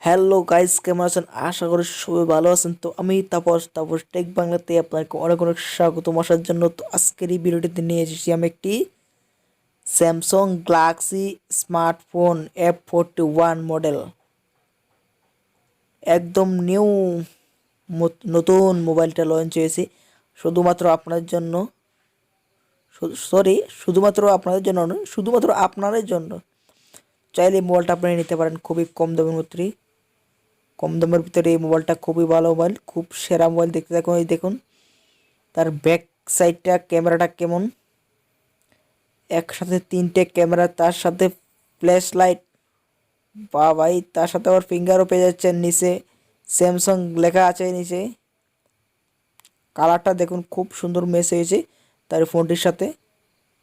Hello guys, কেমন আছেন? আশা করি সবাই ভালো আছেন। তো আমি তাপস টেক বাংলাতে আপনাকে অনেক অনেক স্বাগতম আসার জন্য। তো আজকের এই ভিডিওটিতে নিয়ে এসেছি আমি একটি Samsung Galaxy smartphone F41 model, একদম নিউ নতুন মোবাইলটা লঞ্চ হয়েছে শুধুমাত্র আপনার জন্য। শুধুমাত্র আপনাদের জন্য নয়, শুধুমাত্র আপনাদের জন্য। চাইলে এই মোবাইলটা আপনি নিতে পারেন খুবই কম দামের মধ্যে। কম দামের ভিতরে এই মোবাইলটা খুবই ভালো মোবাইল, খুব সেরা মোবাইল। দেখতে দেখুন, এই দেখুন তার ব্যাক সাইডটা, ক্যামেরাটা কেমন, একসাথে তিনটে ক্যামেরা, তার সাথে ফ্ল্যাশ লাইট, বা ভাই তার সাথে আবার ফিঙ্গারও পেয়ে যাচ্ছেন। নিচে স্যামসাং লেখা আছে নিচে। কালারটা দেখুন খুব সুন্দর ম্যাচ হয়েছে তার ফোনটির সাথে।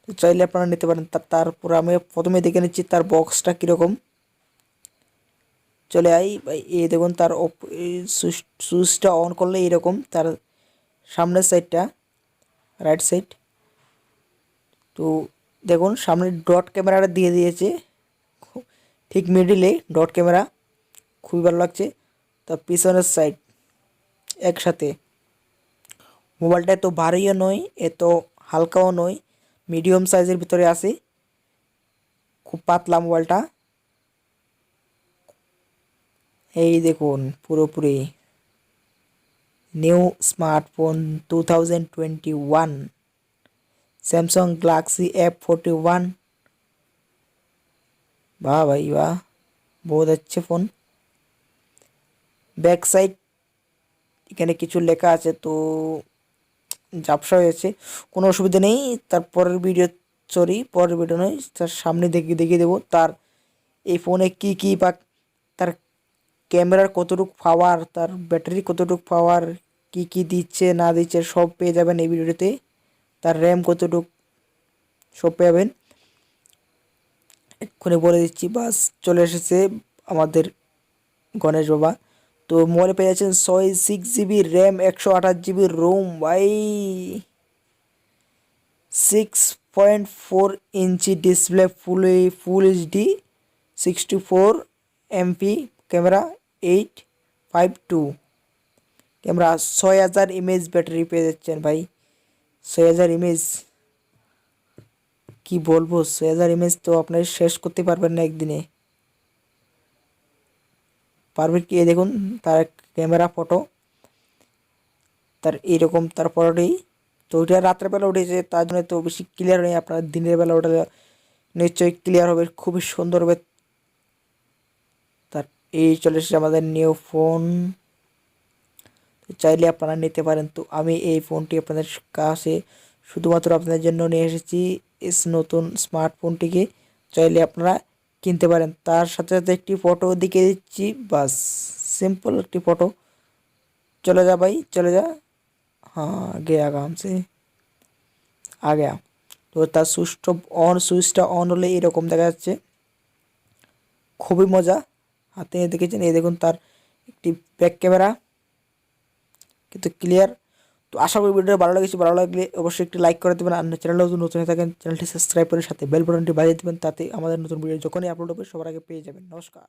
তো চাইলে আপনারা নিতে পারেন। তারপর আমি প্রথমে দেখে নিচ্ছি তার বক্সটা কীরকম। চলে আই ভাই, এই দেখুন তার সুইচটা অন করলে এইরকম তার সামনের সাইডটা, রাইট সাইড। তো দেখুন সামনে ডট ক্যামেরাটা দিয়ে দিয়েছে, ঠিক মিডিলে ডট ক্যামেরা, খুবই ভালো লাগছে। তার পিছনের সাইড একসাথে। মোবাইলটা এত ভারীও নয়, এত হালকাও নয়, মিডিয়াম সাইজের ভিতরে আছে, খুব পাতলা মোবাইলটা। এই দেখুন পুরোপুরি new smartphone 2021 Samsung Galaxy F41। वाह भाई वाह, बहुत अच्छे ফোন। ব্যাক সাইড এখানে কিছু লেখা আছে, তো ঝাপসা হয়েছে, কোনো অসুবিধা নেই। পরের ভিডিও নয়, তার সামনে দেখিয়ে দেবো তার এই ফোনে কী বা তার ক্যামেরার কতটুকু পাওয়ার, তার ব্যাটারি কতটুকু পাওয়ার, কী দিচ্ছে না দিচ্ছে সব পেয়ে যাবেন এই ভিডিওতে। তার র্যাম কতটুকু সব পাবেন এক্ষুনি বলে দিচ্ছি। বাস চলে এসেছে আমাদের গণেশ বাবা। তো মোবাইলে পেয়ে যাচ্ছেন 6 জিবি র্যাম, 128 জিবি রোম ভাই, 6.4 inch display, full HD, 64 MP camera, 852 camera, 6000 mAh battery পেয়ে যাচ্ছেন ভাই। 6000 mAh কি বলবো, 6000 mAh তো আপনার শেষ করতে পারবেন না একদিনে। পারবে কি, দেখুন তার ক্যামেরা ফটো, তার এইরকম তার ফটোটি। তো ওইটা রাত্রেবেলা উঠেছে, তার জন্য তো বেশি ক্লিয়ার নেই। আপনার দিনের বেলা ওটা নিশ্চয়ই ক্লিয়ার হবে, খুবই সুন্দর হবে। তার এই চলে এসেছে আমাদের নিউ ফোন, চাইলে আপনারা নিতে পারেন। তো আমি এই ফোনটি আপনাদের কাছে শুধুমাত্র আপনাদের জন্য নিয়ে এসেছি, নতুন স্মার্টফোনটিকে চাইলে আপনারা কিনতে পারেন। তার সাথে সাথে একটি ফটো দিকে দিচ্ছি, বাস सिंपल একটি ফটো। চলে যা ভাই চলে যা, हाँ गया काम से आ गया। তো তার সুইচটা অন হলে এরকম দেখা যাচ্ছে, খুবই মজা। হাতে দেখেছেন, এই দেখুন তার একটি ব্যাক ক্যামেরা কিন্তু ক্লিয়ার। তো আশা করি ভিডিওটা ভালো লেগেছে, ভালো লাগলে অবশ্যই একটি লাইক করে দেবেন। আর চ্যানেলটা যদি নতুন হয়ে থাকেন চ্যানেলটি সাবস্ক্রাইব করে সাথে বেল বাটনটি বাজিয়ে দেবেন, তাতে আমাদের নতুন ভিডিও যখনই আপলোড হবে সবার আগে পেয়ে যাবেন। নমস্কার।